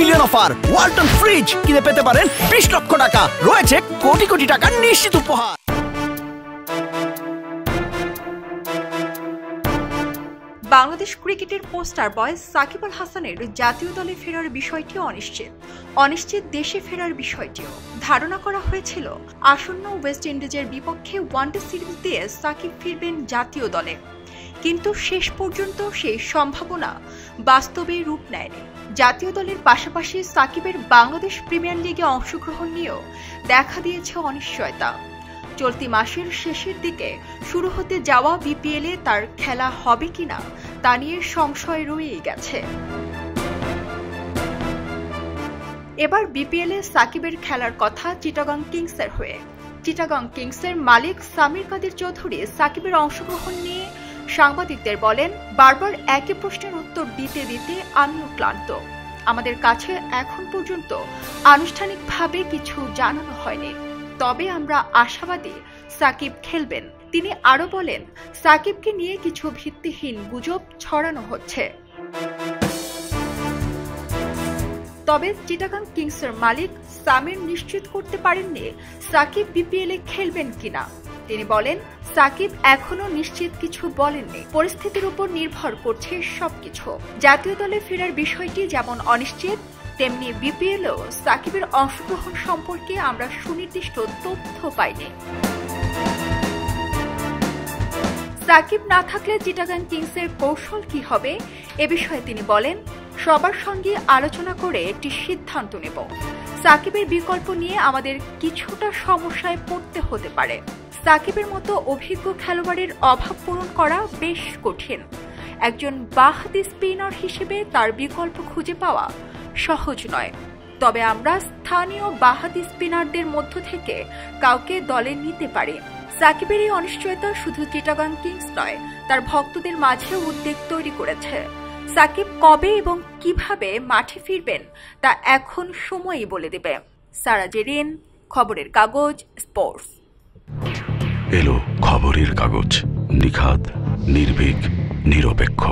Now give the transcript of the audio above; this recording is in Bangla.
Million offer. ওয়ালটন ফ্রিজ কিনে পেতে পারেন 20 লক্ষ টাকা। রয়েছে কোটি কোটি টাকার নিশ্চিত উপহার। বাংলাদেশ ক্রিকেটের পোস্টার বয় সাকিব আল হাসানের জাতীয় দলে ফেরার বিষয়টি অনিশ্চিত দেশে ফেরার বিষয়টিও। ধারণা করা হয়েছিল আসন্ন ওয়েস্ট ইন্ডিজের বিপক্ষে ওয়ানডে সিরিজ দিয়ে সাকিব ফিরবেন জাতীয় দলে, কিন্তু শেষ পর্যন্ত সেই সম্ভাবনা বাস্তবে রূপ নেয়নি। জাতীয় দলের পাশাপাশি সাকিবের বাংলাদেশ প্রিমিয়ার লিগে অংশগ্রহণ নিয়েও দেখা দিয়েছে অনিশ্চয়তা। চলতি মাসের শেষের দিকে শুরু হতে যাওয়া বিপিএলে তার খেলা হবে কিনা তা নিয়ে সংশয় রয়েই গেছে। এবার বিপিএলে সাকিবের খেলার কথা চিটাগং কিংসের হয়ে। চিটাগং কিংসের মালিক সামির কাদের চৌধুরী সাকিবের অংশগ্রহণ নিয়ে সাংবাদিকদের বলেন, বারবার একই প্রশ্নের উত্তর দিতে দিতে আমিও ক্লান্ত। আমাদের কাছে এখন পর্যন্ত আনুষ্ঠানিকভাবে কিছু জানানো হয়নি, তবে আমরা আশাবাদী সাকিব খেলবেন। তিনি আরো বলেন, সাকিবকে নিয়ে কিছু ভিত্তিহীন গুজব ছড়ানো হচ্ছে। তবে চিটাগং কিংসের মালিক সামির নিশ্চিত করতে পারেননি সাকিব বিপিএলে খেলবেন কিনা। তিনি বলেন, সাকিব এখনো নিশ্চিত কিছু বলেননি, পরিস্থিতির উপর নির্ভর করছে সবকিছু। জাতীয় দলে ফেরার বিষয়টি যেমন অনিশ্চিত, তেমনি বিপিএলেও সাকিবের অংশগ্রহণ সম্পর্কে আমরা সুনির্দিষ্ট তথ্য পাইনি। সাকিব না থাকলে চিটাগং কিংসের কৌশল কি হবে এ বিষয়ে তিনি বলেন, সবার সঙ্গে আলোচনা করে একটি সিদ্ধান্ত নেব। সাকিবের বিকল্প নিয়ে আমাদের কিছুটা সমস্যায় পড়তে হতে পারে। সাকিবের মতো অভিজ্ঞ খেলোয়াড়ের অভাব পূরণ করা বেশ কঠিন। একজন বাঁহাতি স্পিনার হিসেবে তার বিকল্প খুঁজে পাওয়া সহজ নয়। তবে আমরা স্থানীয় বাঁহাতি স্পিনারদের মধ্য থেকে কাউকে দলে নিতে পারি। সাকিবের এই অনিশ্চয়তা শুধু চিটাগং কিংস নয়, তার ভক্তদের মাঝে উদ্বেগ তৈরি করেছে। সাকিব কবে এবং কিভাবে মাঠে ফিরবেন তা এখন সময়ই বলে দেবে। সারা জেরিন, খবরের কাগজ, স্পোর্টস। এলো খবরের কাগজ, নিখাত, নির্ভীক, নিরপেক্ষ।